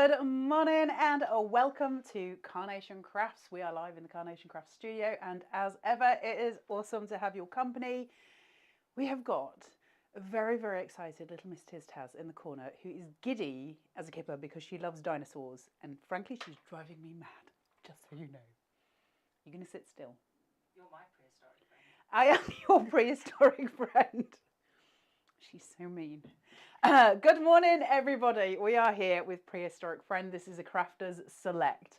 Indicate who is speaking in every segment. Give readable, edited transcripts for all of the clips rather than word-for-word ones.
Speaker 1: Good morning and welcome to Carnation Crafts. We are live in the Carnation Crafts studio, and as ever, it is awesome to have your company. We have got a very, very excited little Miss Taz in the corner who is giddy as a kipper because she loves dinosaurs, and frankly, she's driving me mad, just so you know. You're going to sit still.
Speaker 2: You're my prehistoric friend.
Speaker 1: I am your prehistoric friend. She's so mean. Good morning, everybody. We are here with Prehistoric Friend. This is a Crafters Select.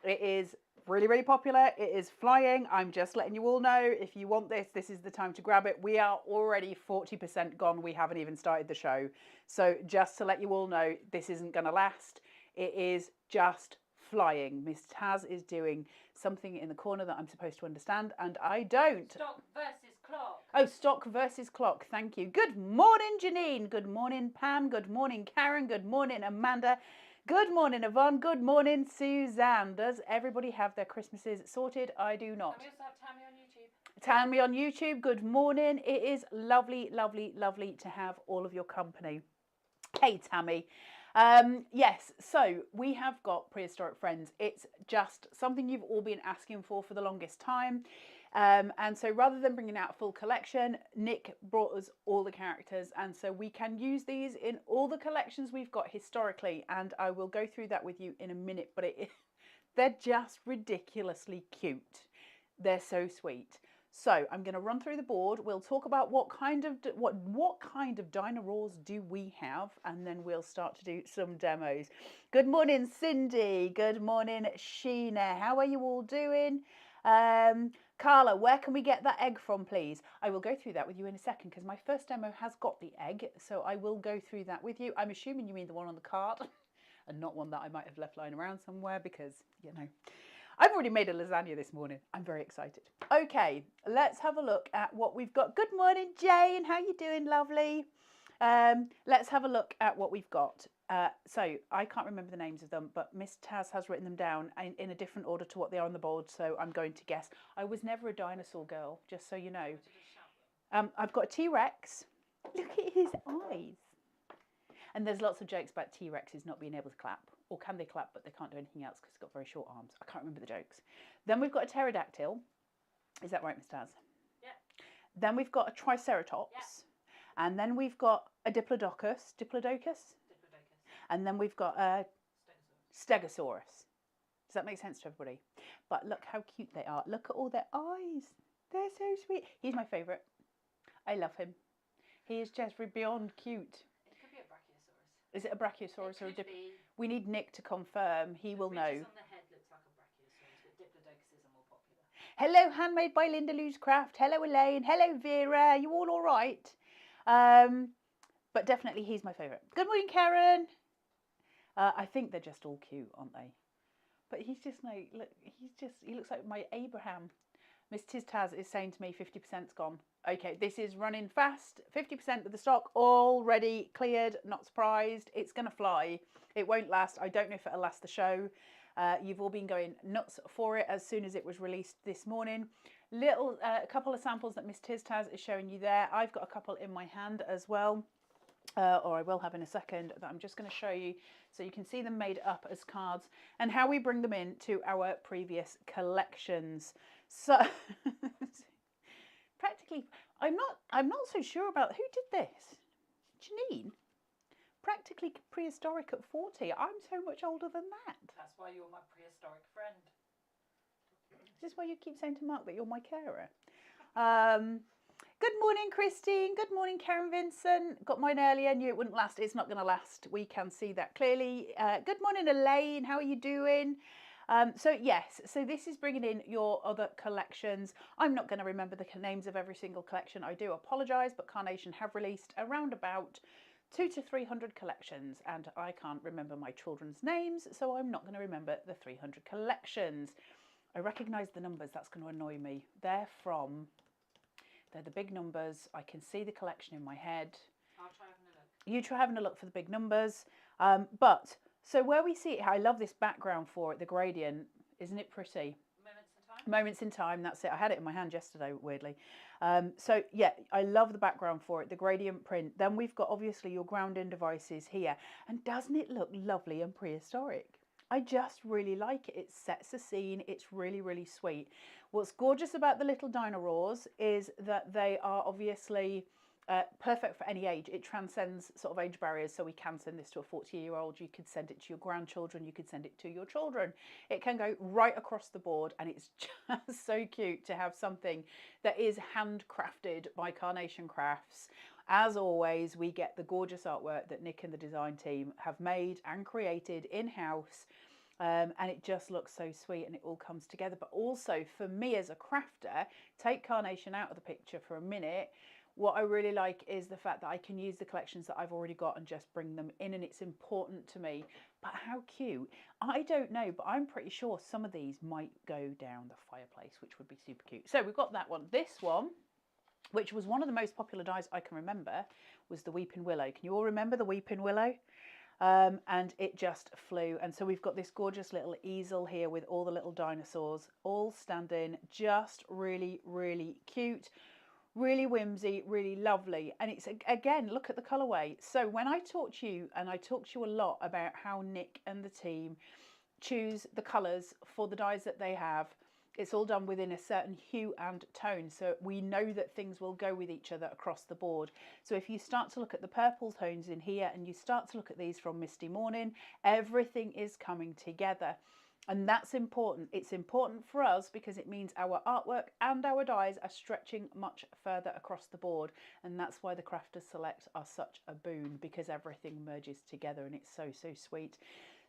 Speaker 1: It is really, really popular. It is flying. I'm just letting you all know, if you want this, this is the time to grab it. We are already 40% gone. We haven't even started the show. So just to let you all know, this isn't going to last. It is just flying. Miss Taz is doing something in the corner that I'm supposed to understand, and I don't.
Speaker 2: Stock versus clock.
Speaker 1: Oh, stock versus clock. Thank you. Good morning, Janine. Good morning, Pam. Good morning, Karen. Good morning, Amanda. Good morning, Yvonne. Good morning, Suzanne. Does everybody have their Christmases sorted? I do not.
Speaker 2: And we also have Tammy on YouTube.
Speaker 1: Tammy on YouTube. Good morning. It is lovely, lovely, lovely to have all of your company. Hey, Tammy. Yes, so we have got Prehistoric Friends. It's just something you've all been asking for the longest time. And so rather than bringing out a full collection, Nick brought us all the characters. And so we can use these in all the collections we've got historically. And I will go through that with you in a minute. But they're just ridiculously cute. They're so sweet. So I'm going to run through the board. We'll talk about what kind of dinosaurs do we have, and then we'll start to do some demos. Good morning, Cindy. Good morning, Sheena. How are you all doing? Carla, where can we get that egg from, please? I will go through that with you in a second because my first demo has got the egg, so I will go through that with you. I'm assuming you mean the one on the card and not one that I might have left lying around somewhere because, you know, I've already made a lasagna this morning. I'm very excited. Okay, let's have a look at what we've got. Good morning, Jane. How you doing, lovely? Let's have a look at what we've got. So I can't remember the names of them, but Miss Taz has written them down in a different order to what they are on the board, so I'm going to guess. I was never a dinosaur girl, just so you know. I've got a T-Rex. Look at his eyes. And there's lots of jokes about T-Rexes not being able to clap. Or can they clap, but they can't do anything else because it's got very short arms. I can't remember the jokes. Then we've got a pterodactyl. Is that right, Miss Taz?
Speaker 2: Yeah.
Speaker 1: Then we've got a triceratops. Yeah. And then we've got a diplodocus. Diplodocus? And then we've got a stegosaurus. Does that make sense to everybody? But look how cute they are. Look at all their eyes. They're so sweet. He's my favourite. I love him. He is just beyond cute. Is it a brachiosaurus or a We need Nick to confirm. He will know.
Speaker 2: On the head looks like a brachiosaurus, but diplodocus are more popular.
Speaker 1: Hello, handmade by Linda Lou's Craft. Hello, Elaine. Hello, Vera. You all right? But definitely he's my favourite. Good morning, Karen. I think they're just all cute, aren't they? But he's just like, look, he looks like my Abraham. Miss Taz is saying to me 50%'s gone. Okay, this is running fast. 50% of the stock already cleared. Not surprised. It's going to fly. It won't last. I don't know if it'll last the show. You've all been going nuts for it as soon as it was released this morning. A couple of samples that Miss Taz is showing you there. I've got a couple in my hand as well. Or I will have in a second, that I'm just going to show you so you can see them made up as cards and how we bring them into our previous collections. So practically, I'm not so sure about who did this. Janine, practically prehistoric at 40. I'm so much older than that.
Speaker 2: That's why you're my prehistoric friend.
Speaker 1: Is this why you keep saying to Mark that you're my carer? Good morning, Christine. Good morning, Karen Vincent. Got mine earlier, knew it wouldn't last. It's not going to last. We can see that clearly. Good morning, Elaine. How are you doing? So yes, so this is bringing in your other collections. I'm not going to remember the names of every single collection. I do apologise, but Carnation have released around about 200 to 300 collections, and I can't remember my children's names, so I'm not going to remember the 300 collections. I recognise the numbers. That's going to annoy me. They're the big numbers. I can see the collection in my head.
Speaker 2: I'll try having a look.
Speaker 1: You try having a look for the big numbers. So where we see it, I love this background for it, the gradient. Isn't it pretty? Moments in Time, that's it. I had it in my hand yesterday, weirdly. So yeah, I love the background for it, the gradient print. Then we've got obviously your grounding devices here. And doesn't it look lovely and prehistoric? I just really like it. It sets a scene. It's really, really sweet. What's gorgeous about the little dinosaurs is that they are obviously perfect for any age. It transcends sort of age barriers, so we can send this to a 40-year-old. You could send it to your grandchildren. You could send it to your children. It can go right across the board, and it's just so cute to have something that is handcrafted by Carnation Crafts. As always, we get the gorgeous artwork that Nick and the design team have made and created in-house. And it just looks so sweet, and it all comes together. But also for me as a crafter, take Carnation out of the picture for a minute. What I really like is the fact that I can use the collections that I've already got and just bring them in, and it's important to me. But how cute. I don't know, but I'm pretty sure some of these might go down the fireplace, which would be super cute. So we've got that one. This one, which was one of the most popular dies I can remember, was the Weeping Willow. Can you all remember the Weeping Willow? And it just flew. And so we've got this gorgeous little easel here with all the little dinosaurs all standing, just really, really cute, really whimsy, really lovely. And it's, again, look at the colorway. So when I talk to you, and I talk to you a lot about how Nick and the team choose the colors for the dies that they have, it's all done within a certain hue and tone, so we know that things will go with each other across the board. So if you start to look at the purple tones in here, and you start to look at these from Misty Morning, everything is coming together. And that's important. It's important for us because it means our artwork and our dies are stretching much further across the board. And that's why the Crafters Select are such a boon, because everything merges together, and it's so, so sweet.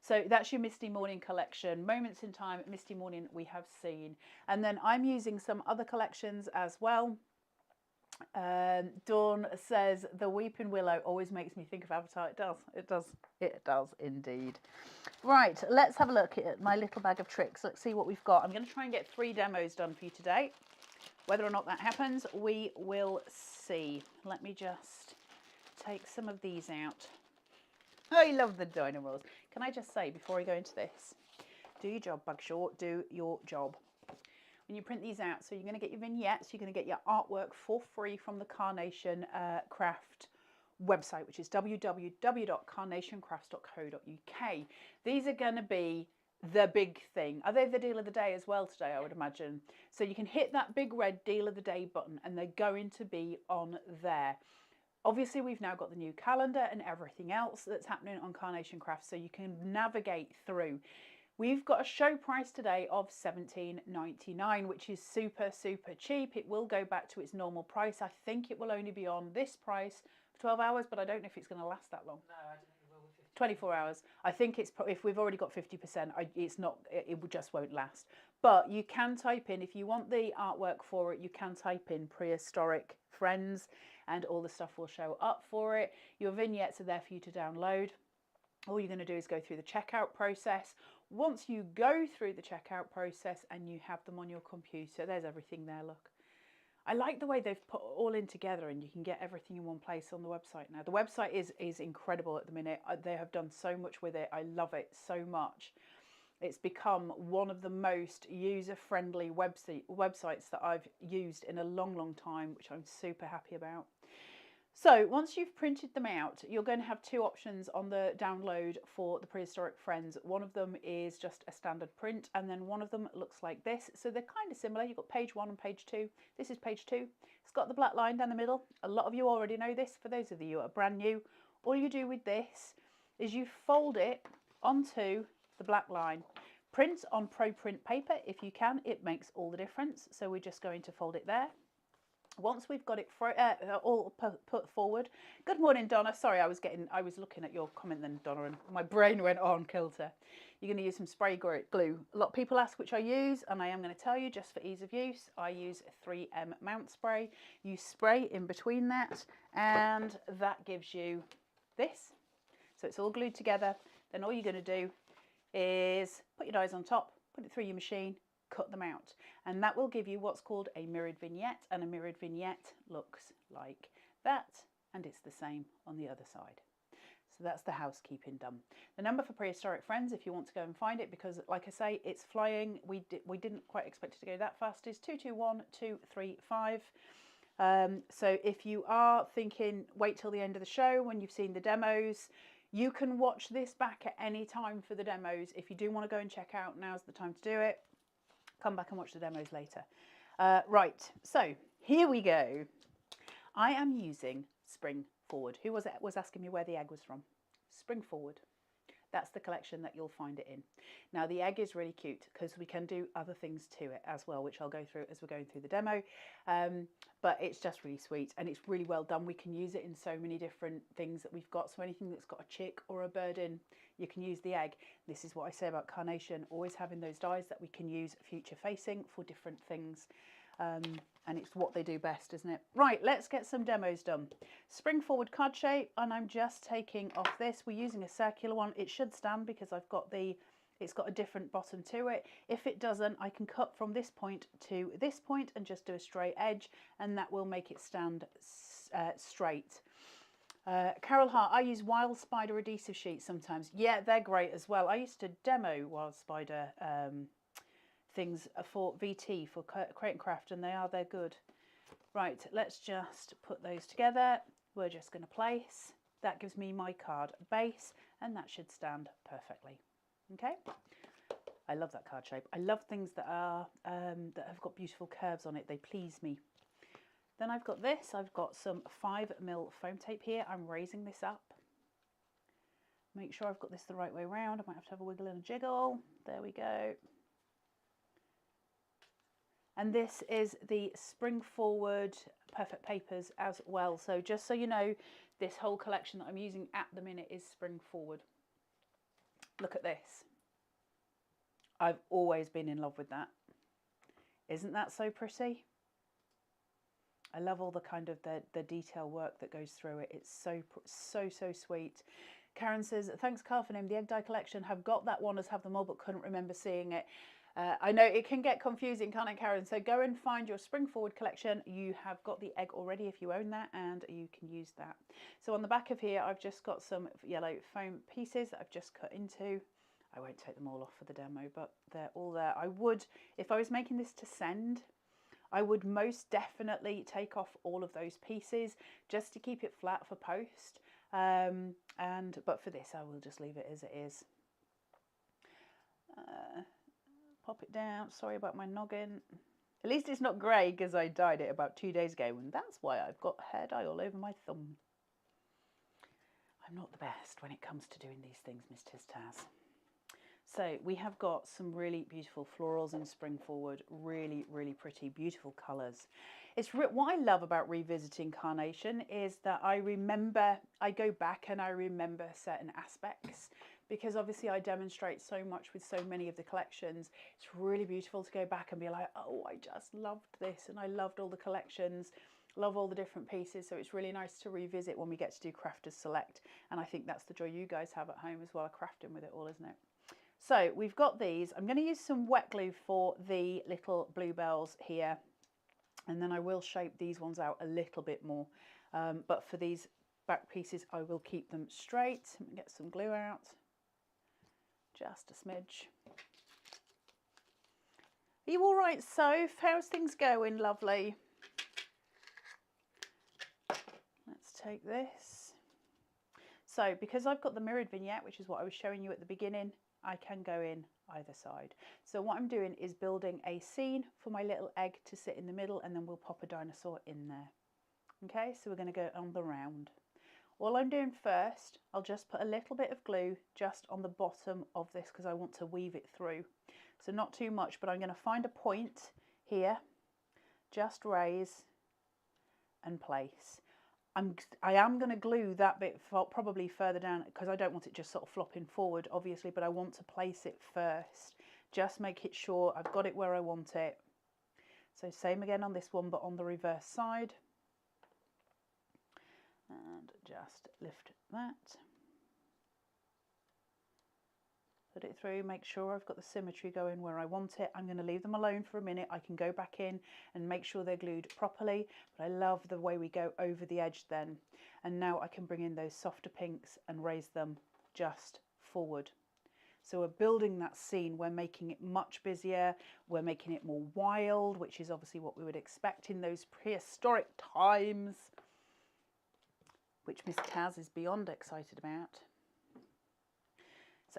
Speaker 1: So that's your Misty Morning collection. Moments in Time, Misty Morning we have seen. And then I'm using some other collections as well. Dawn says, the Weeping Willow always makes me think of Avatar. It does. It does. It does indeed. Right, let's have a look at my little bag of tricks. Let's see what we've got. I'm going to try and get 3 demos done for you today. Whether or not that happens, we will see. Let me just take some of these out. I love the Dino rolls. Can I just say, before I go into this, do your job, Bug Short, do your job. When you print these out, so you're going to get your vignettes, you're going to get your artwork for free from the Carnation Craft website, which is www.carnationcrafts.co.uk. These are going to be the big thing. Are they the deal of the day as well today, I would imagine? So you can hit that big red deal of the day button, and they're going to be on there. Obviously, we've now got the new calendar and everything else that's happening on Carnation Crafts, so you can navigate through. We've got a show price today of $17.99, which is super, super cheap. It will go back to its normal price. I think it will only be on this price for 12 hours, but I don't know if it's going to last that long.
Speaker 2: No, I don't think it will with 50.
Speaker 1: 24 hours. I think it's, if we've already got 50%, it's not, it just won't last. But you can type in, if you want the artwork for it, you can type in Prehistoric Friends, and all the stuff will show up for it. Your vignettes are there for you to download. All you're going to do is go through the checkout process. Once you go through the checkout process and you have them on your computer, there's everything there, look. I like the way they've put all in together, and you can get everything in one place on the website now. The website is incredible at the minute. They have done so much with it. I love it so much. It's become one of the most user-friendly websites that I've used in a long, long time, which I'm super happy about. So once you've printed them out, you're going to have 2 options on the download for the Prehistoric Friends. One of them is just a standard print, and then one of them looks like this. So they're kind of similar. You've got page 1 and page 2. This is page 2. It's got the black line down the middle. A lot of you already know this. For those of you who are brand new, all you do with this is you fold it onto the black line. Print on Pro Print paper if you can. It makes all the difference. So we're just going to fold it there. Once we've got it all put forward. Good morning, Donna. Sorry, I was looking at your comment then, Donna, and my brain went on kilter. You're going to use some spray glue. A lot of people ask which I use, and I am going to tell you just for ease of use. I use 3M mount spray. You spray in between that, and that gives you this. So it's all glued together. Then all you're going to do is put your dies on top, put it through your machine, cut them out, and that will give you what's called a mirrored vignette, and a mirrored vignette looks like that, and it's the same on the other side. So that's the housekeeping done. The number for Prehistoric Friends, if you want to go and find it, because like I say, it's flying. We didn't quite expect it to go that fast, is 221235. So if you are thinking, wait till the end of the show when you've seen the demos, you can watch this back at any time for the demos. If you do want to go and check out, now's the time to do it. Come back and watch the demos later. Right, so here we go. I am using Spring Forward. Who was asking me where the egg was from? Spring Forward. That's the collection that you'll find it in. Now the egg is really cute because we can do other things to it as well, which I'll go through as we're going through the demo. But it's just really sweet and it's really well done. We can use it in so many different things that we've got. So anything that's got a chick or a bird in, you can use the egg. This is what I say about Carnation, always having those dies that we can use future facing for different things. And it's what they do best, isn't it? Right, let's get some demos done. Spring Forward card shape, and I'm just taking off this. We're using a circular one. It should stand because it's got a different bottom to it. If it doesn't, I can cut from this point to this point and just do a straight edge, and that will make it stand straight. Carol Hart, I use Wild Spider adhesive sheets sometimes. Yeah, they're great as well. I used to demo Wild Spider things for VT, for Create and Craft, and they're good. Right, let's just put those together. We're just going to place. That gives me my card base, and that should stand perfectly. Okay, I love that card shape. I love things that are that have got beautiful curves on it. They please me. Then I've got this. I've got some 5mm foam tape here. I'm raising this up. Make sure I've got this the right way around. I might have to have a wiggle and a jiggle. There we go. And this is the Spring Forward Perfect Papers as well. So just so you know, this whole collection that I'm using at the minute is Spring Forward. Look at this. I've always been in love with that. Isn't that so pretty? I love all the kind of the detail work that goes through it. It's so sweet. Karen says, thanks Carl for naming the egg die collection. Have got that one as have them all, but couldn't remember seeing it. I know it can get confusing, can't it, Karen? So go and find your Spring Forward collection. You have got the egg already if you own that, and you can use that. So on the back of here, I've just got some yellow foam pieces that I've just cut into. I won't take them all off for the demo, but they're all there. I would, if I was making this to send, I would most definitely take off all of those pieces just to keep it flat for post. But for this, I will just leave it as it is. Pop it down. Sorry about my noggin. At least it's not grey because I dyed it about 2 days ago, and that's why I've got hair dye all over my thumb. I'm not the best when it comes to doing these things, Miss Tiz Taz. So we have got some really beautiful florals in Spring Forward, really pretty, beautiful colours. It's what I love about revisiting Carnation is that I go back and I remember certain aspects, because obviously I demonstrate so much with so many of the collections. It's really beautiful to go back and be like, oh, I just loved this, and I loved all the collections, love all the different pieces. So it's really nice to revisit when we get to do Crafters Select, and I think that's the joy you guys have at home as well, crafting with it all, isn't it? So we've got these. I'm going to use some wet glue for the little bluebells here, and then I will shape these ones out a little bit more. But for these back pieces, I will keep them straight. Let me get some glue out. Just a smidge. Are you all right, Soph? How's things going, lovely? Let's take this. So because I've got the mirrored vignette, which is what I was showing you at the beginning, I can go in either side. So what I'm doing is building a scene for my little egg to sit in the middle, and then we'll pop a dinosaur in there. Okay, so we're going to go on the round. All I'm doing first, I'll just put a little bit of glue just on the bottom of this because I want to weave it through. So not too much, but I'm going to find a point here, just raise and place. I am going to glue that bit probably further down because I don't want it just sort of flopping forward, obviously, but I want to place it first. Just make it sure I've got it where I want it. So same again on this one, but on the reverse side. And just lift that. Put it through, make sure I've got the symmetry going where I want it. I'm going to leave them alone for a minute. I can go back in and make sure they're glued properly, but I love the way we go over the edge then. And now I can bring in those softer pinks and raise them just forward. So we're building that scene, we're making it much busier, we're making it more wild, which is obviously what we would expect in those prehistoric times, which Miss Taz is beyond excited about.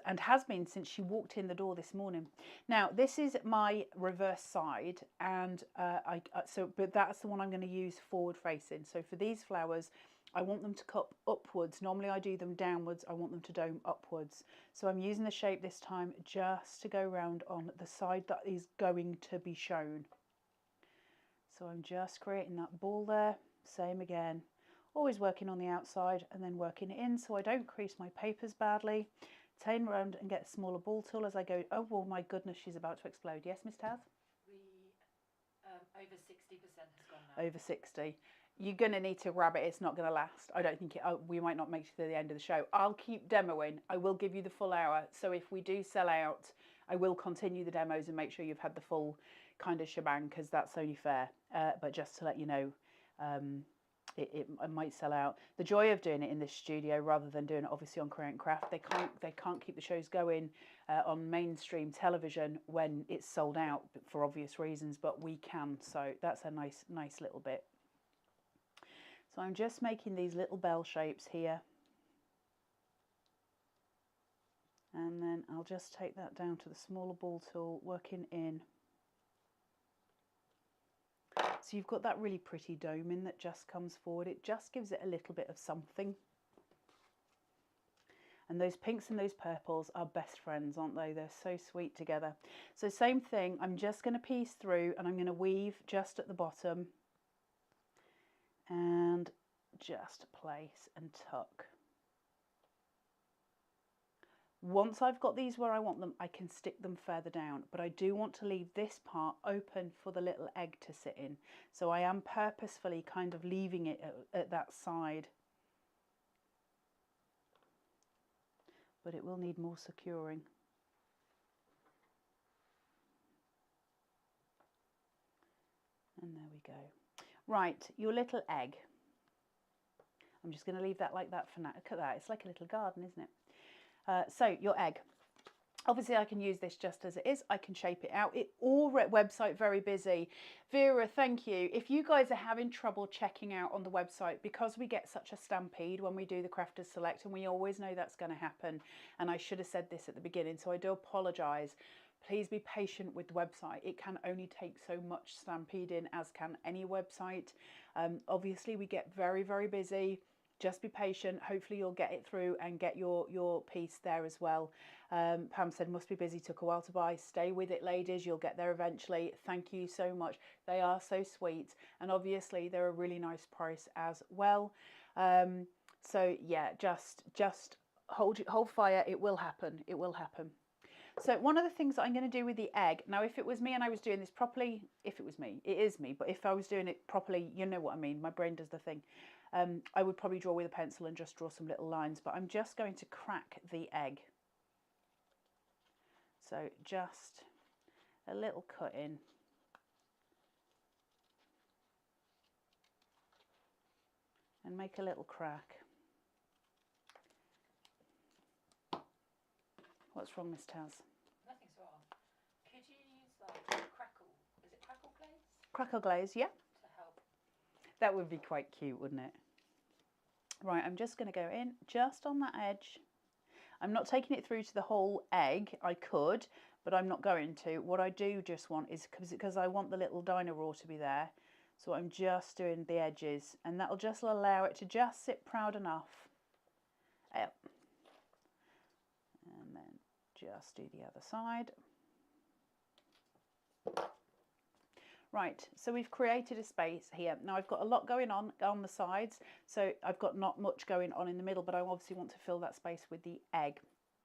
Speaker 1: And has been since she walked in the door this morning. Now this is my reverse side, and but that's the one I'm going to use forward facing. So for these flowers, I want them to cut upwards. Normally I do them downwards. I want them to dome upwards. So I'm using the shape this time just to go round on the side that is going to be shown. So I'm just creating that ball there. Same again. Always working on the outside and then working it in so I don't crease my papers badly. Turn around and get a smaller ball tool as I go. Oh, well, my goodness, she's about to explode. Yes, Miss Taz?
Speaker 2: Over 60% has gone now.
Speaker 1: Over 60. You're going to need to grab it. It's not going to last. I don't think we might not make it to the end of the show. I'll keep demoing. I will give you the full hour. So if we do sell out, I will continue the demos and make sure you've had the full kind of shebang, because that's only fair. But just to let you know, it might sell out. The joy of doing it in this studio rather than doing it obviously on Create and Craft, they can't keep the shows going on mainstream television when it's sold out for obvious reasons, but we can, so that's a nice little bit. So I'm just making these little bell shapes here, and then I'll just take that down to the smaller ball tool, working in. So you've got that really pretty doming that just comes forward. It just gives it a little bit of something. And those pinks and those purples are best friends, aren't they? They're so sweet together. So same thing, I'm just going to piece through and I'm going to weave just at the bottom and just place and tuck. Once I've got these where I want them, I can stick them further down, but I do want to leave this part open for the little egg to sit in. So I am purposefully kind of leaving it at that side. But it will need more securing. And there we go. Right, your little egg. I'm just going to leave that like that for now. Look at that, it's like a little garden, isn't it? So your egg, obviously I can use this just as it is. I can shape it out. Website very busy. Vera, thank you. If you guys are having trouble checking out on the website, because we get such a stampede when we do the Crafters Select, and we always know that's going to happen, and I should have said this at the beginning, so I do apologise. Please be patient with the website. It can only take so much stampeding, as can any website. Obviously we get very busy. Just be patient. Hopefully you'll get it through and get your piece there as well. Pam said, must be busy, took a while to buy. Stay with it, ladies. You'll get there eventually. Thank you so much. They are so sweet. And obviously they're a really nice price as well. So yeah, just hold fire. It will happen. It will happen. So one of the things that I'm going to do with the egg, now if it was me and I was doing this properly, if it was me, it is me, but if I was doing it properly, you know what I mean, my brain does the thing. I would probably draw with a pencil and just draw some little lines, but I'm just going to crack the egg. So just a little cut in. And make a little crack. What's wrong, Miss Taz?
Speaker 2: Nothing's wrong. Could you use like crackle? Is it crackle glaze?
Speaker 1: Crackle glaze, yeah.
Speaker 2: To help.
Speaker 1: That would be quite cute, wouldn't it? Right, I'm just going to go in just on that edge. I'm not taking it through to the whole egg. I could, but I'm not going to. What I do just want is, because I want the little Dino raw to be there, so I'm just doing the edges, and that'll just allow it to just sit proud enough. Yep. And then just do the other side. Right, so we've created a space here. Now I've got a lot going on the sides, so I've got not much going on in the middle, but I obviously want to fill that space with the egg.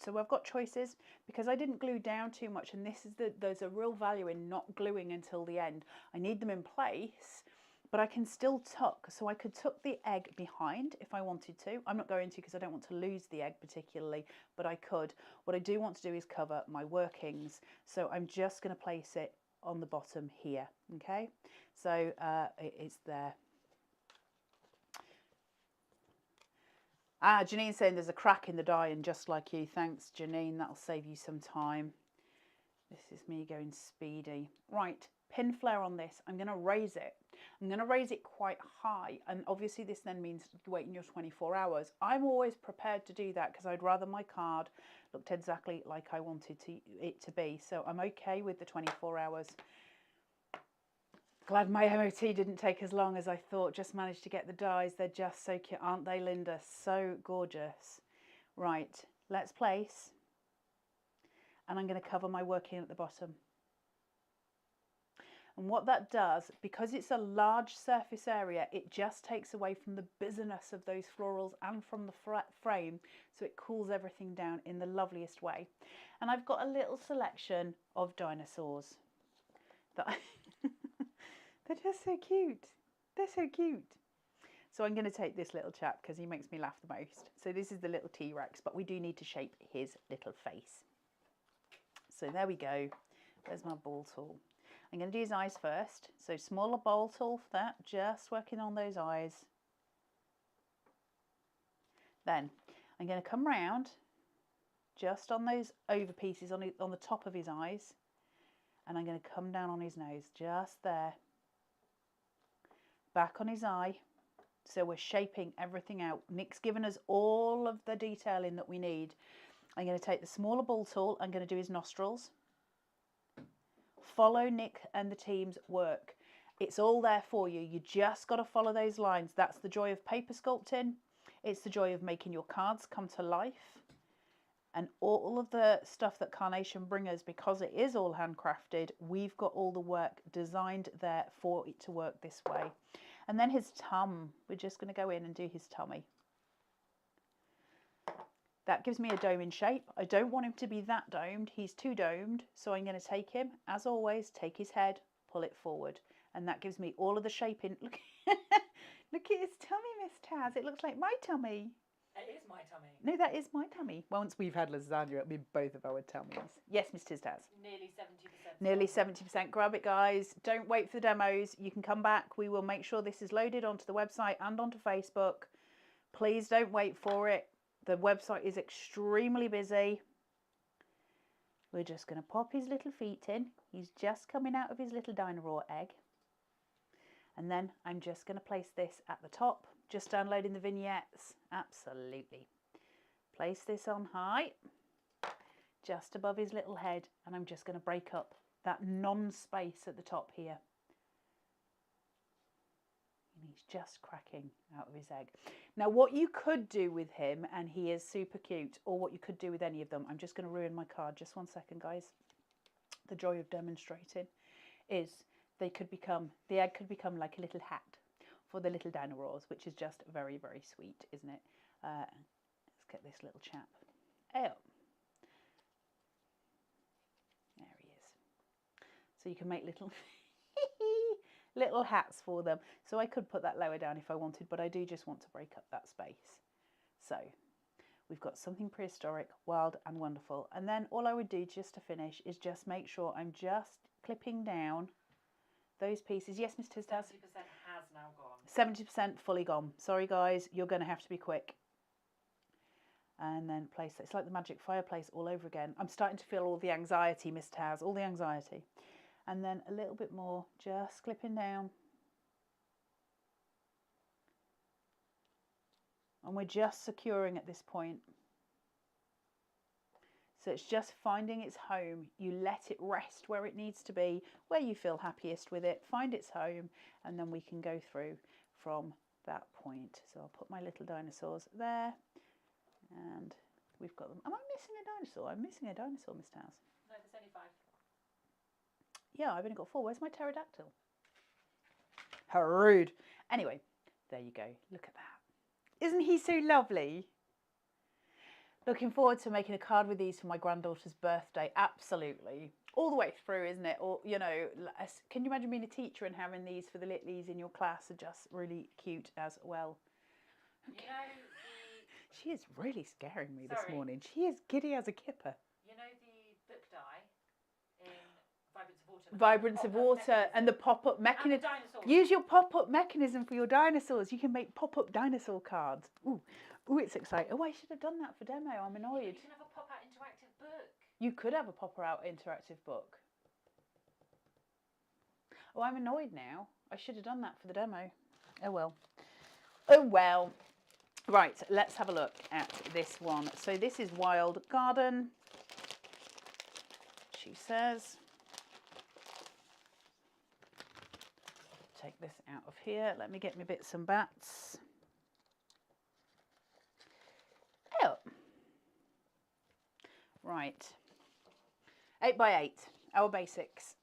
Speaker 1: So I've got choices, because I didn't glue down too much, and this is there's a real value in not gluing until the end. I need them in place, but I can still tuck. So I could tuck the egg behind if I wanted to. I'm not going to because I don't want to lose the egg particularly, but I could. What I do want to do is cover my workings. So I'm just going to place it on the bottom here. Okay, so it's there. Ah, Janine's saying there's a crack in the die, and just like you. Thanks, Janine. That'll save you some time. This is me going speedy. Right, pin flare on this. I'm going to raise it. I'm going to raise it quite high. And obviously this then means waiting your 24 hours. I'm always prepared to do that because I'd rather my card looked exactly like I wanted it to be. So I'm okay with the 24 hours. Glad my MOT didn't take as long as I thought. Just managed to get the dies. They're just so cute, aren't they, Linda? So gorgeous. Right, let's place. And I'm going to cover my working at the bottom. And what that does, because it's a large surface area, it just takes away from the busyness of those florals and from the frame, so it cools everything down in the loveliest way. And I've got a little selection of dinosaurs that they're just so cute. They're so cute. So I'm going to take this little chap because he makes me laugh the most. So this is the little T-Rex, but we do need to shape his little face. So there we go. There's my ball tool. I'm going to do his eyes first. So smaller ball tool for that, just working on those eyes. Then I'm going to come round just on those over pieces on the top of his eyes. And I'm going to come down on his nose, just there. Back on his eye. So we're shaping everything out. Nick's given us all of the detailing that we need. I'm going to take the smaller ball tool. I'm going to do his nostrils. Follow Nick and the team's work. It's all there for you. You just got to follow those lines. That's the joy of paper sculpting. It's the joy of making your cards come to life. And all of the stuff that Carnation bring us, because it is all handcrafted, we've got all the work designed there for it to work this way. And then his tum. We're just going to go in and do his tummy. That gives me a dome in shape. I don't want him to be that domed. He's too domed. So I'm going to take him, as always, take his head, pull it forward. And that gives me all of the shaping. Look, look at his tummy, Miss Taz. It looks like my tummy.
Speaker 2: It is my tummy.
Speaker 1: No, that is my tummy. Once we've had lasagna, it'll be both of our tummies. Yes, Miss Taz.
Speaker 2: Nearly 70%.
Speaker 1: Nearly 70%. Grab it, guys. Don't wait for the demos. You can come back. We will make sure this is loaded onto the website and onto Facebook. Please don't wait for it. The website is extremely busy. We're just going to pop his little feet in. He's just coming out of his little dinosaur egg. And then I'm just going to place this at the top. Just downloading the vignettes. Absolutely. Place this on high. Just above his little head. And I'm just going to break up that non-space at the top here. And he's just cracking out of his egg. Now, what you could do with him, and he is super cute, or what you could do with any of them, I'm just going to ruin my card. Just 1 second, guys. The joy of demonstrating is the egg could become like a little hat for the little dinosaurs, which is just very, very sweet, isn't it? Let's get this little chap out. There he is. So you can make little... little hats for them. So I could put that lower down if I wanted, but I do just want to break up that space. So we've got something prehistoric, wild and wonderful. And then all I would do just to finish is just make sure I'm just clipping down those pieces. Yes, Miss Taz?
Speaker 2: 70% has now gone.
Speaker 1: 70% fully gone. Sorry guys, you're going to have to be quick. And then place it. It's like the magic fireplace all over again. I'm starting to feel all the anxiety, Miss Taz, all the anxiety. And then a little bit more, just clipping down. And we're just securing at this point. So it's just finding its home. You let it rest where it needs to be, where you feel happiest with it. Find its home, and then we can go through from that point. So I'll put my little dinosaurs there. And we've got them. Am I missing a dinosaur? I'm missing a dinosaur, Miss Taz.
Speaker 2: No, there's only 5.
Speaker 1: Yeah, I've only got 4. Where's my pterodactyl? How rude. Anyway, there you go. Look at that. Isn't he so lovely? Looking forward to making a card with these for my granddaughter's birthday. Absolutely. all the way through, isn't it? Or, you know, can you imagine being a teacher and having these for the littlies in your class? Are just really cute as well.
Speaker 2: You know
Speaker 1: She is really scaring me this
Speaker 2: Sorry.
Speaker 1: morning. She is giddy as a kipper.
Speaker 2: You know the book die in Vibrance of Water?
Speaker 1: Vibrance of Water and the pop-up mechanism. Use your pop-up mechanism for your dinosaurs. You can make pop-up dinosaur cards. Ooh, it's exciting. Oh, I should have done that for demo. I'm annoyed.
Speaker 2: You can have a pop-out interactive book.
Speaker 1: You could have a pop-out interactive book. Oh, I'm annoyed now. I should have done that for the demo. Oh, well. Oh, well. Right, let's have a look at this one. So this is Wild Garden. She says. Take this out of here. Let me get my bits and bats. Oh. Right. 8x8, our basics.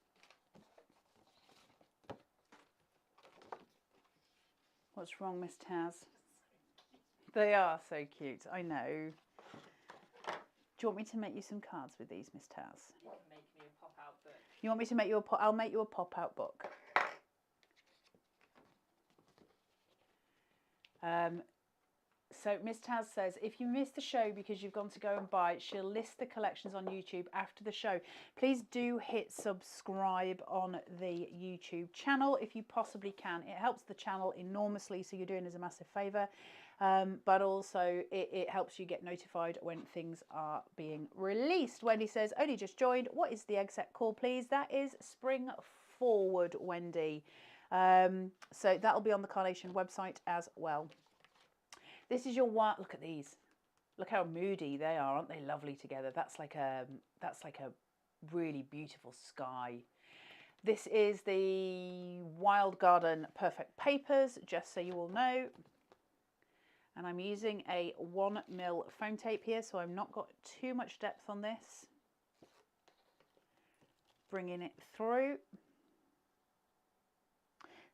Speaker 1: What's wrong, Miss Taz? They are so cute, I know. Do you want me to make you some cards with these, Miss Taz?
Speaker 2: You can make me a pop-out book.
Speaker 1: You want me to make you I'll make you a pop-out book. So Miss Taz says, if you missed the show because you've gone to go and buy it, she'll list the collections on YouTube after the show. Please do hit subscribe on the YouTube channel if you possibly can. It helps the channel enormously, so you're doing us a massive favour. But also it helps you get notified when things are being released. Wendy says, only just joined. What is the egg set called, please? That is Spring Forward, Wendy. So that'll be on the Carnation website as well. This is your wild. Look at these. Look how moody they are, aren't they? Lovely together. That's like a really beautiful sky. This is the Wild Garden Perfect Papers, just so you all know. And I'm using a 1mm foam tape here, so I've not got too much depth on this. Bringing it through.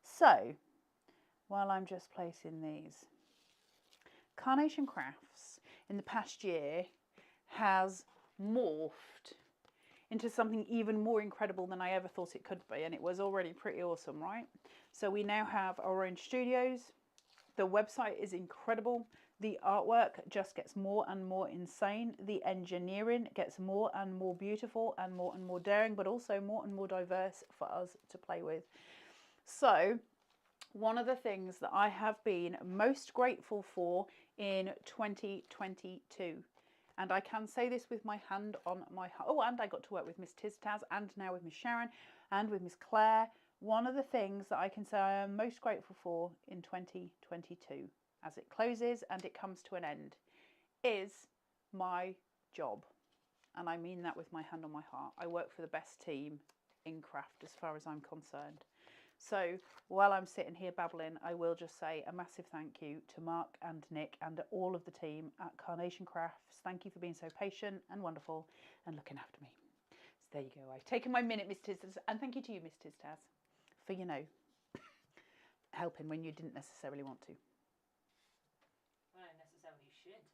Speaker 1: So, while I'm just placing these, Carnation Crafts in the past year has morphed into something even more incredible than I ever thought it could be, and it was already pretty awesome, right? So we now have our own studios. The website is incredible. The artwork just gets more and more insane. The engineering gets more and more beautiful and more daring, but also more and more diverse for us to play with. So one of the things that I have been most grateful for in 2022, and I can say this with my hand on my heart. Oh, and I got to work with Miss Taz and now with Miss Sharon and with Miss Claire. One of the things that I can say I am most grateful for in 2022, as it closes and it comes to an end, is my job. And I mean that with my hand on my heart. I work for the best team in craft as far as I'm concerned. So while I'm sitting here babbling, I will just say a massive thank you to Mark and Nick and all of the team at Carnation Crafts. Thank you for being so patient and wonderful and looking after me. So there you go. I've taken my minute, Miss Tiz, and thank you to you, Miss Tiz Taz, for, you know, helping when you didn't necessarily want to.
Speaker 2: Well, I necessarily should.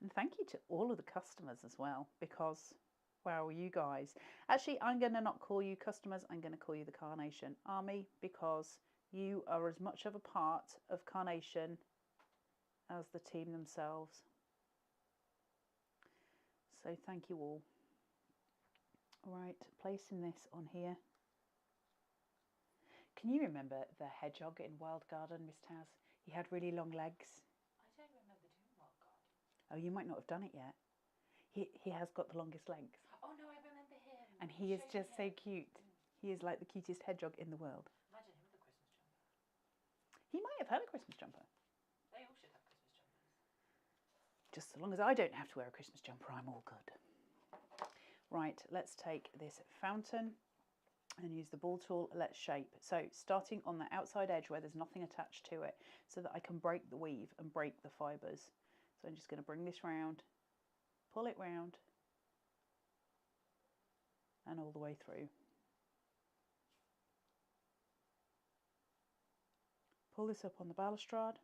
Speaker 1: And thank you to all of the customers as well, because wow, you guys. Actually, I'm going to not call you customers. I'm going to call you the Carnation Army, because you are as much of a part of Carnation as the team themselves. So thank you all. Right, placing this on here. Can you remember the hedgehog in Wild Garden, Miss Taz? He had really long legs.
Speaker 2: I don't remember doing Wild Garden.
Speaker 1: Oh, you might not have done it yet. He has got the longest legs.
Speaker 2: Oh no, I remember him.
Speaker 1: And he is just so cute. He is like the cutest hedgehog in the world.
Speaker 2: Imagine him with a Christmas jumper.
Speaker 1: He might have had a Christmas jumper.
Speaker 2: They all should have Christmas jumpers.
Speaker 1: Just so long as I don't have to wear a Christmas jumper, I'm all good. Right, let's take this fountain and use the ball tool. Let's shape. So starting on the outside edge where there's nothing attached to it, so that I can break the weave and break the fibres. So I'm just going to bring this round, pull it round, and all the way through. Pull this up on the balustrade.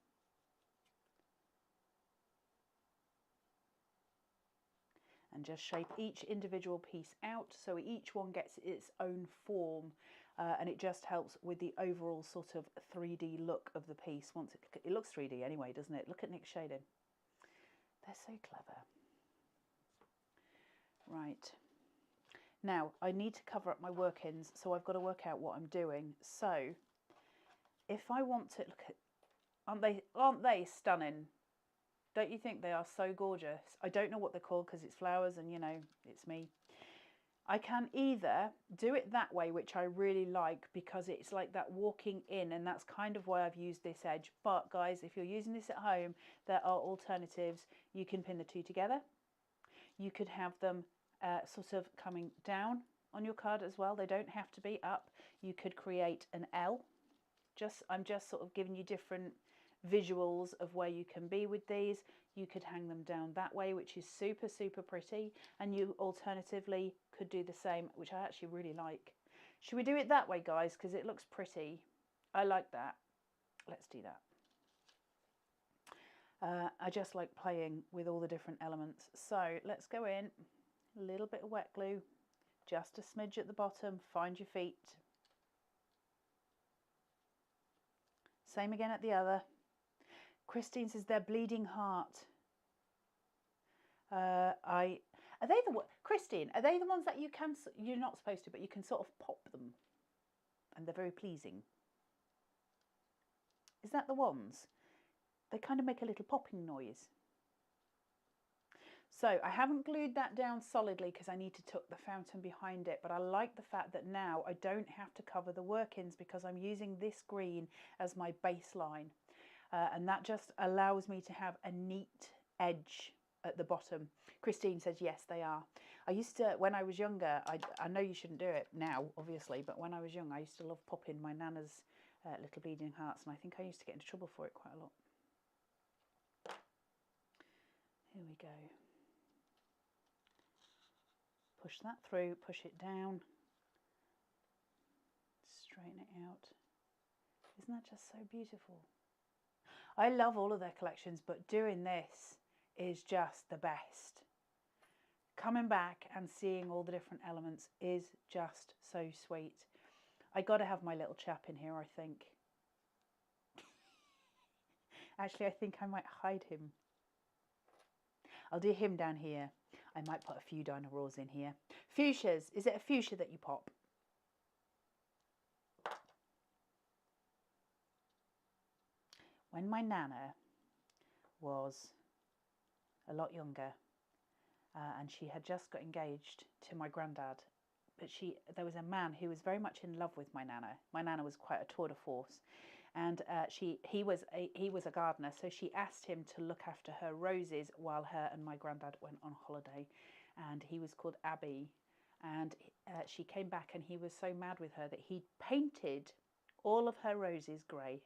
Speaker 1: and just shape each individual piece out so each one gets its own form, and it just helps with the overall sort of 3D look of the piece. Once it looks 3D anyway, doesn't it? Look at Nick's shading. They're so clever. Right. Now, I need to cover up my work-ins, so I've got to work out what I'm doing. So, if I want to look at, aren't they stunning? Don't you think they are so gorgeous? I don't know what they're called because it's flowers and, you know, it's me. I can either do it that way, which I really like because it's like that walking in, and that's kind of why I've used this edge. But guys, if you're using this at home, there are alternatives. You can pin the two together. You could have them sort of coming down on your card as well. They don't have to be up. You could create an L. I'm just sort of giving you different visuals of where you can be with these. You could hang them down that way, which is super, super pretty. And you alternatively could do the same, which I actually really like. Should we do it that way, guys? Because it looks pretty. I like that. Let's do that. I just like playing with all the different elements. So let's go in, a little bit of wet glue, just a smidge at the bottom, find your feet. Same again at the other. Christine says they're bleeding heart. Christine, are they the ones that you're not supposed to, but you can sort of pop them and they're very pleasing? Is that the ones? They kind of make a little popping noise. So I haven't glued that down solidly because I need to tuck the fountain behind it, but I like the fact that now I don't have to cover the work-ins because I'm using this green as my baseline. And that just allows me to have a neat edge at the bottom. Christine says, yes, they are. I used to, when I was younger, I know you shouldn't do it now, obviously, but when I was young, I used to love popping my nana's little bleeding hearts, and I think I used to get into trouble for it quite a lot. Here we go. Push that through, push it down, straighten it out. Isn't that just so beautiful? I love all of their collections, but doing this is just the best. Coming back and seeing all the different elements is just so sweet. I got to have my little chap in here, I think. Actually, I think I might hide him. I'll do him down here. I might put a few dinosaurs in here. Fuchsias. Is it a fuchsia that you pop? When my nana was a lot younger and she had just got engaged to my granddad, but there was a man who was very much in love with my nana. My nana was quite a tour de force, and he was a gardener, so she asked him to look after her roses while her and my granddad went on holiday, and he was called Abby, and she came back and he was so mad with her that he painted all of her roses grey.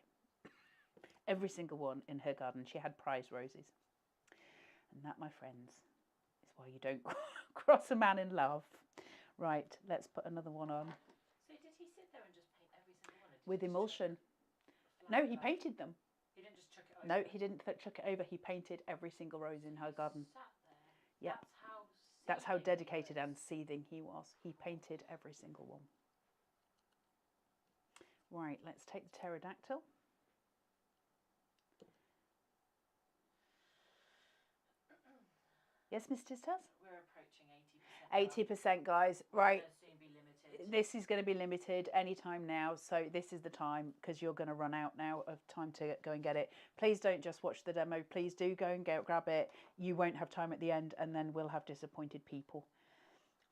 Speaker 1: Every single one in her garden. She had prize roses. And that, my friends, is why you don't cross a man in love. Right, let's put another one on.
Speaker 2: So did he sit there and just paint every single one?
Speaker 1: With emulsion. No, he painted them.
Speaker 2: He didn't just chuck it over?
Speaker 1: No, he didn't chuck it over. He painted every single rose in her garden.
Speaker 2: Sat there.
Speaker 1: Yeah. That's how dedicated and seething he was. He painted every single one. Right, let's take the pterodactyl. Yes, Mr. Stas?
Speaker 2: We're approaching 80%.
Speaker 1: 80%, guys. Right.
Speaker 2: Soon be limited.
Speaker 1: This is going to be limited anytime now. So this is the time, because you're going to run out now of time to go and get it. Please don't just watch the demo. Please do go and grab it. You won't have time at the end, and then we'll have disappointed people.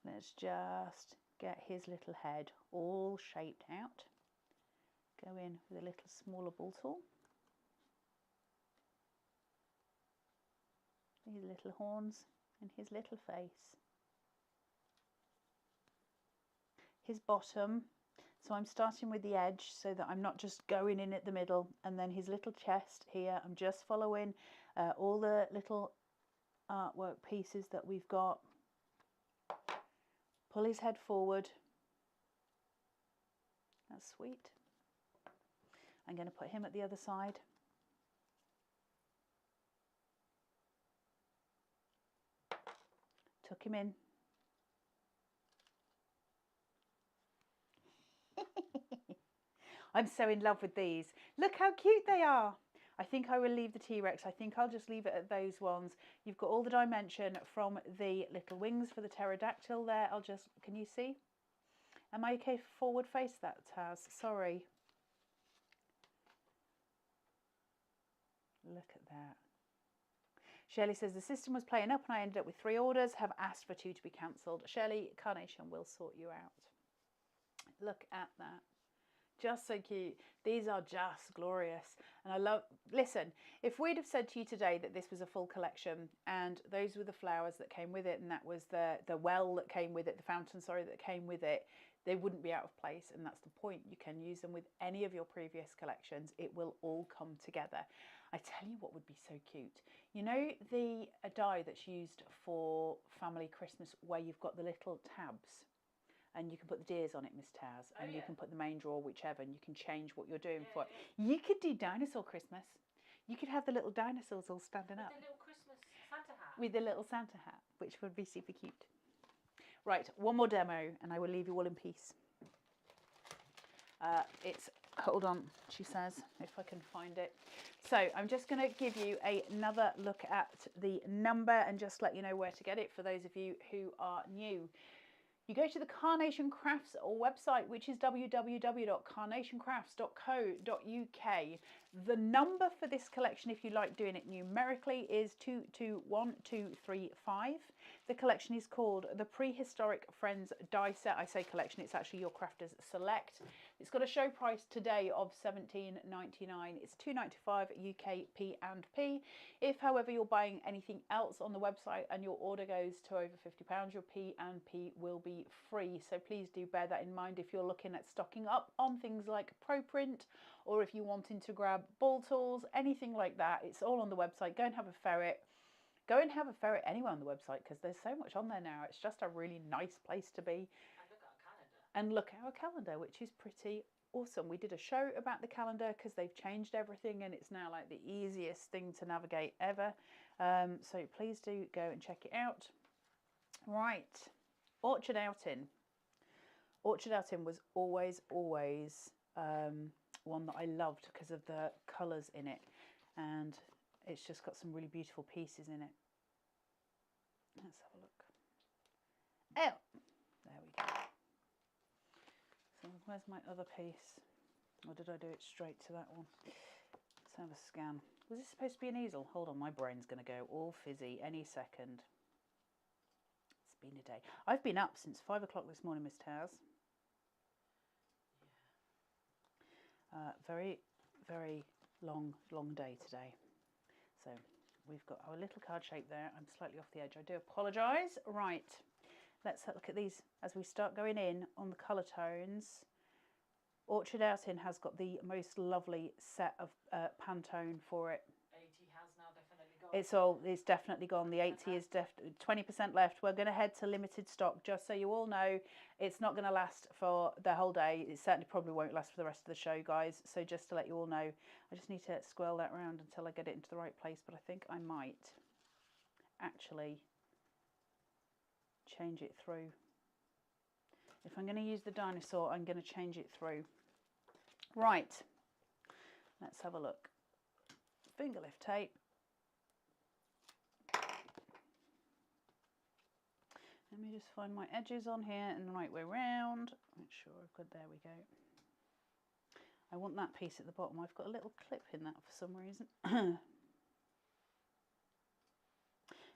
Speaker 1: Let's just get his little head all shaped out. Go in with a little smaller ball tool. His little horns and his little face. His bottom, so I'm starting with the edge so that I'm not just going in at the middle, and then his little chest here, I'm just following all the little artwork pieces that we've got. Pull his head forward. That's sweet. I'm going to put him at the other side. Tuck tuck him in. I'm so in love with these. Look how cute they are. I think I will leave the T-Rex. I think I'll just leave it at those ones. You've got all the dimension from the little wings for the pterodactyl there. I'll just, can you see? Am I okay forward face that, Taz? Sorry. Look at that. Shirley says, the system was playing up and I ended up with 3 orders. Have asked for 2 to be cancelled. Shirley, Carnation will sort you out. Look at that. Just so cute. These are just glorious. And I love, listen, if we'd have said to you today that this was a full collection and those were the flowers that came with it and that was the well that came with it, the fountain, sorry, that came with it, they wouldn't be out of place. And that's the point. You can use them with any of your previous collections. It will all come together. I tell you what would be so cute. You know the die that's used for family Christmas where you've got the little tabs? And you can put the deers on it, Miss Taz, and you can put the main drawer, whichever, and you can change what you're doing for it. You could do dinosaur Christmas. You could have the little dinosaurs all standing up.
Speaker 2: With the little Christmas Santa hat.
Speaker 1: With the little Santa hat, which would be super cute. Right, one more demo, and I will leave you all in peace. It's, hold on, she says, if I can find it. So I'm just going to give you another look at the number and just let you know where to get it for those of you who are new. You go to the Carnation Crafts website, which is www.carnationcrafts.co.uk. The number for this collection, if you like doing it numerically, is 221235. The collection is called the Prehistoric Friends Die Set. I say collection, it's actually your Crafters Select. It's got a show price today of £17.99. It's £2.95 UK P&P. If, however, you're buying anything else on the website and your order goes to over £50, your P&P will be free. So please do bear that in mind if you're looking at stocking up on things like ProPrint, or if you're wanting to grab ball tools, anything like that. It's all on the website. Go and have a ferret. Go and have a ferret anywhere on the website because there's so much on there now. It's just a really nice place to be. And look at our calendar, which is pretty awesome. We did a show about the calendar because they've changed everything and it's now like the easiest thing to navigate ever. So please do go and check it out. Right, Orchard Outing. Orchard Outing was always one that I loved because of the colours in it, and it's just got some really beautiful pieces in it. Let's have a look. Oh, there we go. So where's my other piece? Or did I do it straight to that one? Let's have a scan. Was this supposed to be an easel? Hold on, my brain's going to go all fizzy any second. It's been a day. I've been up since 5 o'clock this morning, Miss Taz. Very, very long day today. So we've got our little card shape there. I'm slightly off the edge. I do apologise. Right, let's have a look at these as we start going in on the colour tones. Orchard Outing has got the most lovely set of Pantone for it.
Speaker 2: 80 has now definitely gone.
Speaker 1: It's definitely gone. The 80 is 20% left. We're going to head to limited stock, just so you all know. It's not going to last for the whole day. It certainly probably won't last for the rest of the show, guys. So just to let you all know, I just need to swirl that around until I get it into the right place. But I think I might actually change it through. If I'm going to use the dinosaur, I'm going to change it through. Right, let's have a look. Finger lift tape. Let me just find my edges on here and the right way round. Make sure I've got, there we go. I want that piece at the bottom. I've got a little clip in that for some reason.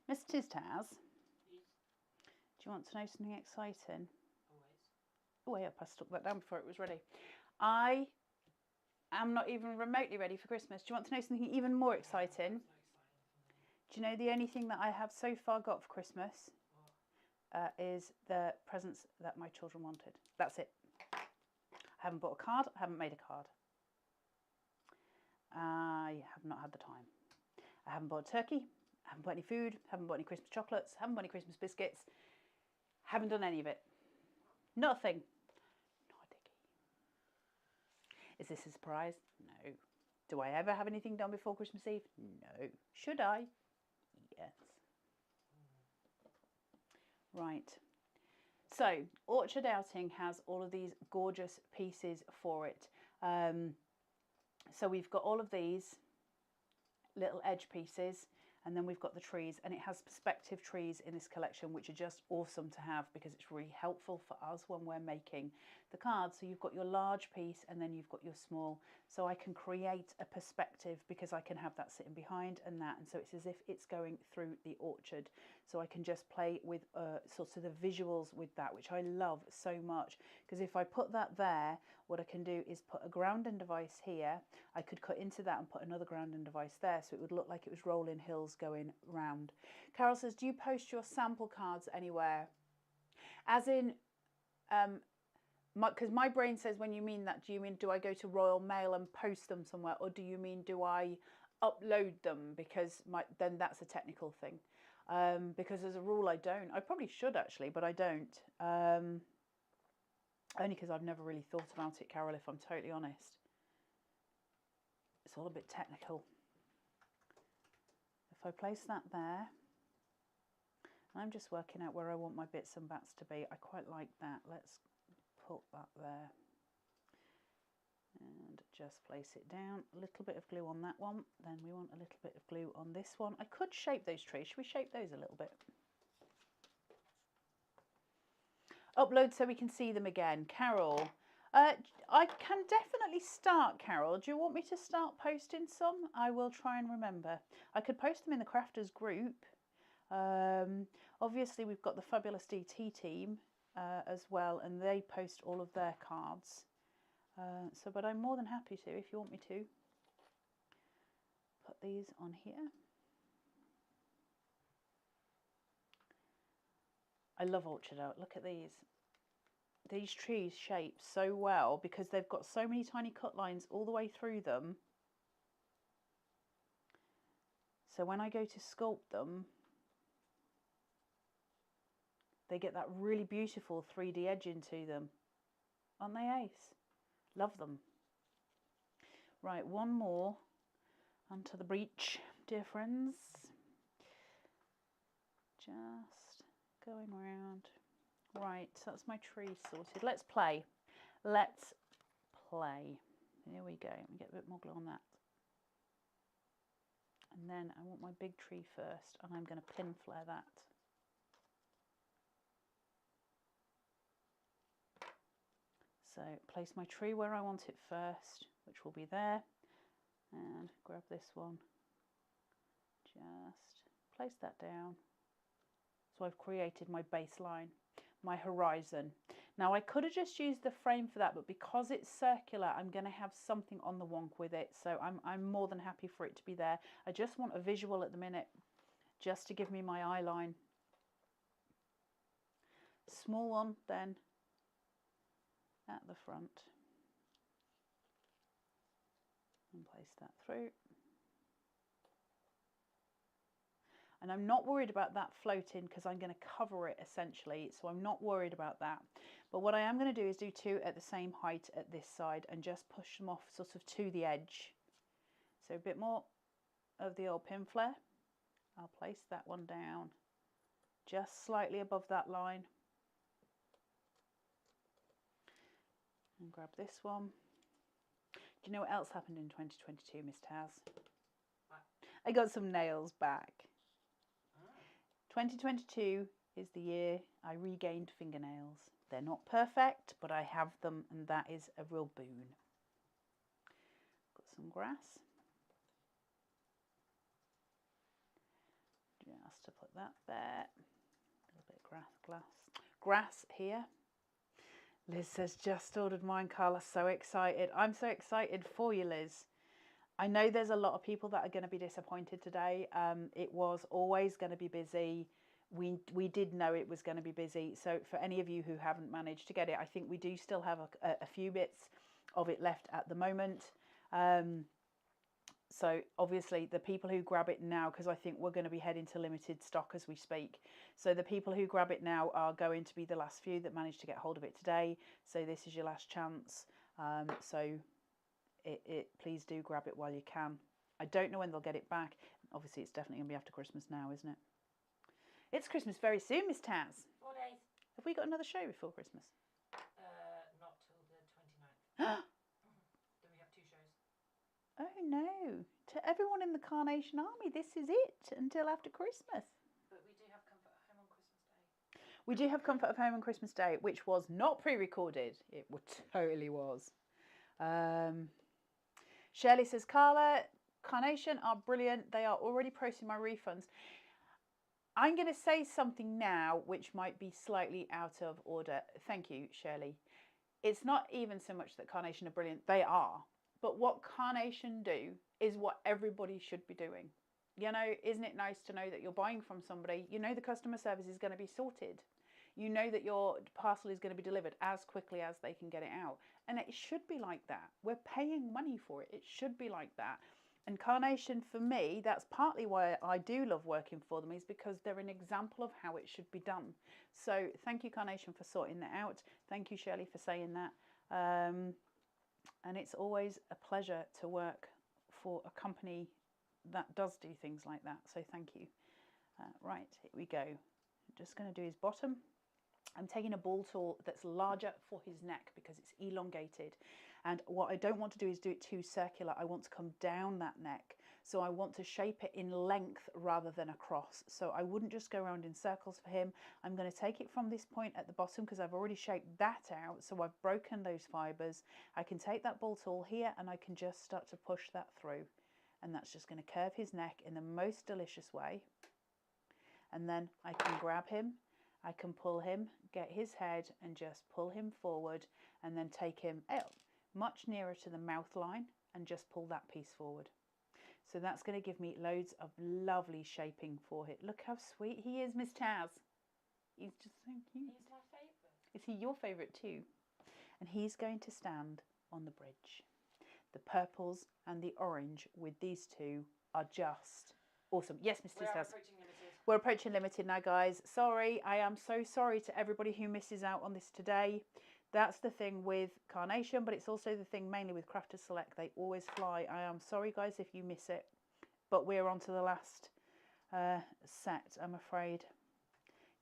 Speaker 1: Miss Taz, do you want to know something exciting?
Speaker 2: Always.
Speaker 1: Oh, wait up, I stuck that down before it was ready. I am not even remotely ready for Christmas. Do you want to know something even more exciting? Do you know the only thing that I have so far got for Christmas is the presents that my children wanted. That's it. I haven't bought a card. I haven't made a card. I have not had the time. I haven't bought a turkey. I haven't bought any food. Haven't bought any Christmas chocolates. Haven't bought any Christmas biscuits. Haven't done any of it. Not a thing. Not a diggy. Is this a surprise? No. Do I ever have anything done before Christmas Eve? No. Should I? Yes. Right. So Orchard Outing has all of these gorgeous pieces for it. So we've got all of these little edge pieces, and then we've got the trees, and it has perspective trees in this collection, which are just awesome to have because it's really helpful for us when we're making the cards. So you've got your large piece and then you've got your small. So I can create a perspective because I can have that sitting behind and that, and so it's as if it's going through the orchard. So I can just play with sort of the visuals with that, which I love so much, because if I put that there, what I can do is put a grounding device here. I could cut into that and put another grounding device there, so it would look like it was rolling hills going round. Carol says, do you post your sample cards anywhere? As in, because my brain says when you mean that, do you mean do I go to Royal Mail and post them somewhere, or do you mean do I upload them? Because then that's a technical thing. Because as a rule I don't. I probably should actually, but I don't. Only because I've never really thought about it, Carol, if I'm totally honest. It's all a bit technical. If I place that there, I'm just working out where I want my bits and bats to be. I quite like that. Let's put that there. And just place it down. A little bit of glue on that one. Then we want a little bit of glue on this one. I could shape those trees. Should we shape those a little bit? Upload so we can see them again. Carol, I can definitely start, Carol. Do you want me to start posting some? I will try and remember. I could post them in the Crafters group. Obviously, we've got the Fabulous DT team as well, and they post all of their cards. But I'm more than happy to, if you want me to. Put these on here. I love Orchard Out. Look at these. These trees shape so well because they've got so many tiny cut lines all the way through them. So when I go to sculpt them, they get that really beautiful 3D edge into them. Aren't they ace? Love them. Right, one more onto the breech, dear friends. Just going around. Right, so that's my tree sorted. Let's play. Let's play. Here we go. Let me get a bit more glue on that. And then I want my big tree first, and I'm going to pin flare that. So place my tree where I want it first, which will be there, and grab this one. Just place that down. So I've created my baseline, my horizon. Now I could have just used the frame for that, but because it's circular, I'm going to have something on the wonk with it. So I'm more than happy for it to be there. I just want a visual at the minute, just to give me my eye line. Small one then at the front. And place that through. And I'm not worried about that floating because I'm going to cover it essentially, so I'm not worried about that. But what I am going to do is do two at the same height at this side and just push them off sort of to the edge. So a bit more of the old pin flare. I'll place that one down just slightly above that line. And grab this one. Do you know what else happened in 2022, Miss Taz? I got some nails back. 2022 is the year I regained fingernails. They're not perfect, but I have them, and that is a real boon. Got some grass. Just to put that there. A little bit of grass here. Liz says, just ordered mine, Carla. So excited. I'm so excited for you, Liz. I know there's a lot of people that are going to be disappointed today. It was always going to be busy. We did know it was going to be busy. So for any of you who haven't managed to get it, I think we do still have a few bits of it left at the moment. So obviously the people who grab it now, because I think we're going to be heading to limited stock as we speak. So the people who grab it now are going to be the last few that managed to get hold of it today. So this is your last chance. Please do grab it while you can. I don't know when they'll get it back. Obviously, it's definitely going to be after Christmas now, isn't it? It's Christmas very soon, Miss Taz.
Speaker 2: 14th.
Speaker 1: Have we got another show before Christmas?
Speaker 2: Not till the 29th. Then we have 2 shows.
Speaker 1: Oh no. To everyone in the Carnation Army, this is it until after Christmas.
Speaker 2: But we do have Comfort at Home on Christmas Day.
Speaker 1: We do have Comfort of Home on Christmas Day, which was not pre-recorded. It totally was. Shirley says, Carla, Carnation are brilliant. They are already processing my refunds. I'm going to say something now which might be slightly out of order. Thank you, Shirley. It's not even so much that Carnation are brilliant. They are. But what Carnation do is what everybody should be doing. You know, isn't it nice to know that you're buying from somebody? You know the customer service is going to be sorted. You know that your parcel is going to be delivered as quickly as they can get it out. And it should be like that. We're paying money for it. It should be like that. And Carnation, for me, that's partly why I do love working for them, is because they're an example of how it should be done. So thank you, Carnation, for sorting that out. Thank you, Shirley, for saying that. And it's always a pleasure to work for a company that does do things like that. So thank you. Right, here we go. I'm just going to do his bottom. I'm taking a ball tool that's larger for his neck because it's elongated. And what I don't want to do is do it too circular. I want to come down that neck. So I want to shape it in length rather than across. So I wouldn't just go around in circles for him. I'm going to take it from this point at the bottom because I've already shaped that out. So I've broken those fibres. I can take that ball tool here and I can just start to push that through. And that's just going to curve his neck in the most delicious way. And then I can grab him. I can pull him, get his head and just pull him forward and then take him out much nearer to the mouth line and just pull that piece forward. So that's going to give me loads of lovely shaping for it. Look how sweet he is, Miss Taz. He's just so cute.
Speaker 2: He's my favourite.
Speaker 1: Is he your favourite too? And he's going to stand on the bridge. The purples and the orange with these two are just awesome. Yes, Mr.
Speaker 2: We are
Speaker 1: Taz.
Speaker 2: approaching limited.
Speaker 1: We're approaching limited now, guys. Sorry, I am so sorry to everybody who misses out on this today. That's the thing with Carnation, but it's also the thing mainly with Crafters Select. They always fly. I am sorry, guys, if you miss it. But we're on to the last set, I'm afraid.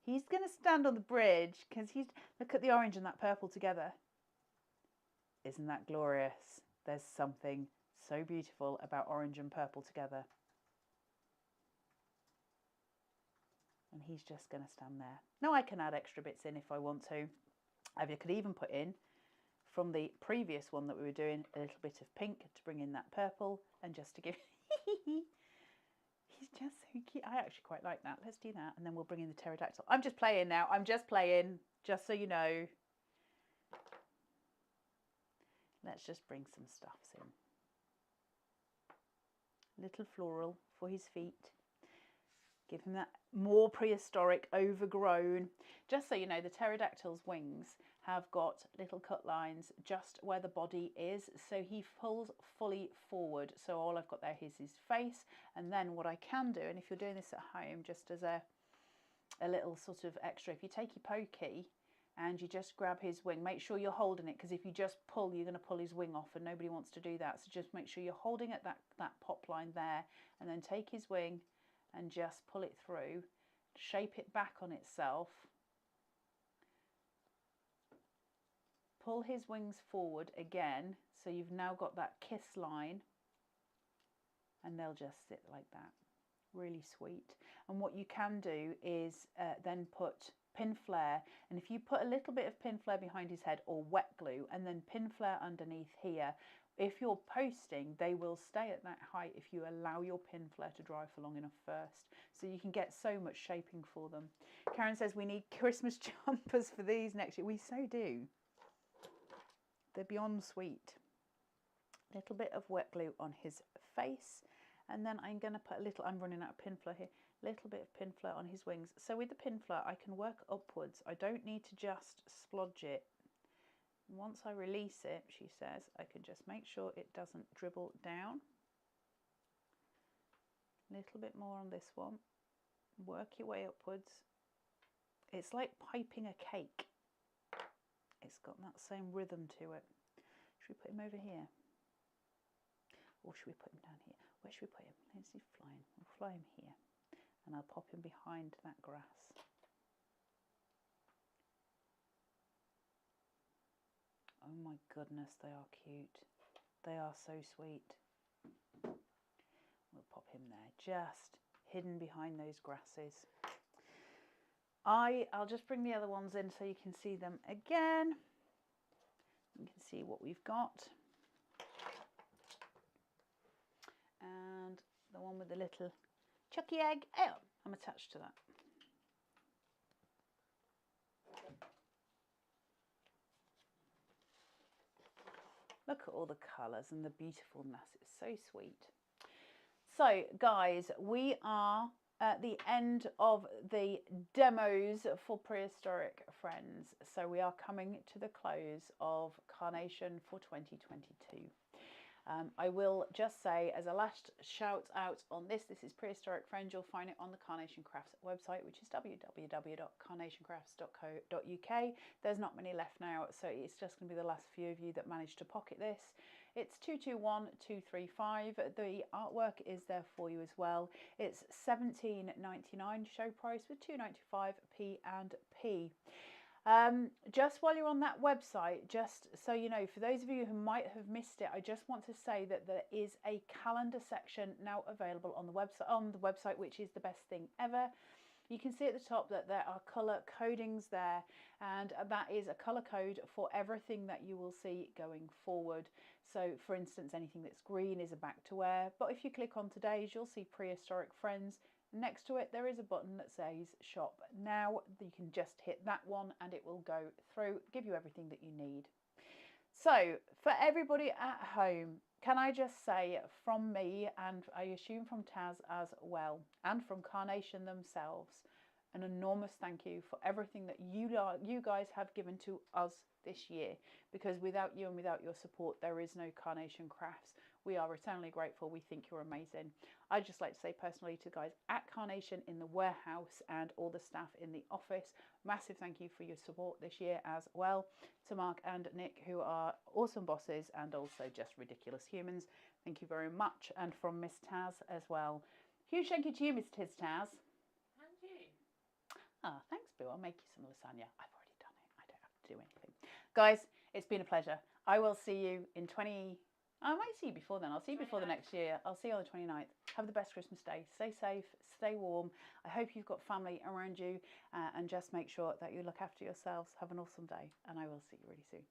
Speaker 1: He's going to stand on the bridge because he's... Look at the orange and that purple together. Isn't that glorious? There's something so beautiful about orange and purple together. And he's just going to stand there. Now I can add extra bits in if I want to. I could even put in, from the previous one that we were doing, a little bit of pink to bring in that purple and just to give... He's just so cute. I actually quite like that. Let's do that. And then we'll bring in the pterodactyl. I'm just playing now. I'm just playing, just so you know. Let's just bring some stuffs in. Little floral for his feet. Give him that more prehistoric, overgrown. Just so you know, the pterodactyl's wings have got little cut lines just where the body is. So he pulls fully forward. So all I've got there is his face. And then what I can do, and if you're doing this at home, just as a little sort of extra, if you take your pokey and you just grab his wing, make sure you're holding it, because if you just pull, you're going to pull his wing off and nobody wants to do that. So just make sure you're holding at that pop line there and then take his wing and just pull it through, shape it back on itself, pull his wings forward again, so you've now got that kiss line, and they'll just sit like that. Really sweet. And what you can do is then put pin flare, and if you put a little bit of pin flare behind his head or wet glue and then pin flare underneath here, if you're posting, they will stay at that height if you allow your pin flare to dry for long enough first. So you can get so much shaping for them. Karen says we need Christmas jumpers for these next year. We so do. They're beyond sweet. A little bit of wet glue on his face. And then I'm going to put a little, I'm running out of pin flare here, a little bit of pin flare on his wings. So with the pin flare, I can work upwards. I don't need to just splodge it. Once I release it, she says, I can just make sure it doesn't dribble down. A little bit more on this one. Work your way upwards. It's like piping a cake. It's got that same rhythm to it. Should we put him over here? Or should we put him down here? Where should we put him? Let's see, flying. We'll fly him here. And I'll pop him behind that grass. Oh my goodness, they are cute. They are so sweet. We'll pop him there, just hidden behind those grasses. I'll just bring the other ones in so you can see them again. You can see what we've got. And the one with the little chucky egg. Oh, I'm attached to that. Look at all the colours and the beautifulness. It's so sweet. So, guys, we are at the end of the demos for Prehistoric Friends. So we are coming to the close of Carnation for 2022. I will just say, as a last shout out on this is Prehistoric Friends. You'll find it on the Carnation Crafts website, which is www.carnationcrafts.co.uk. There's not many left now, so it's just going to be the last few of you that managed to pocket this. It's 221235. The artwork is there for you as well. It's £17.99 show price with £2.95p and p. Just while you're on that website, just so you know, for those of you who might have missed it, I just want to say that there is a calendar section now available on the website, which is the best thing ever. You can see at the top that there are colour codings there, and that is a colour code for everything that you will see going forward. So for instance, anything that's green is a back to wear, but if you click on today's, you'll see Prehistoric Friends. Next to it, there is a button that says shop now. You can just hit that one and it will go through, give you everything that you need. So for everybody at home, can I just say from me, and I assume from Taz as well, and from Carnation themselves, an enormous thank you for everything that you guys have given to us this year, because without you and without your support, there is no Carnation Crafts. We are eternally grateful. We think you're amazing. I'd just like to say personally to the guys at Carnation in the warehouse and all the staff in the office, massive thank you for your support this year as well. To Mark and Nick, who are awesome bosses and also just ridiculous humans, thank you very much. And from Miss Taz as well. Huge thank you to you, Miss Taz.
Speaker 2: And you.
Speaker 1: Ah, thanks, Bill. I'll make you some lasagna. I've already done it. I don't have to do anything. Guys, it's been a pleasure. I will see you in I might see you before then. I'll see you before the next year. I'll see you on the 29th. Have the best Christmas day. Stay safe, stay warm. I hope you've got family around you, and just make sure that you look after yourselves. Have an awesome day, and I will see you really soon.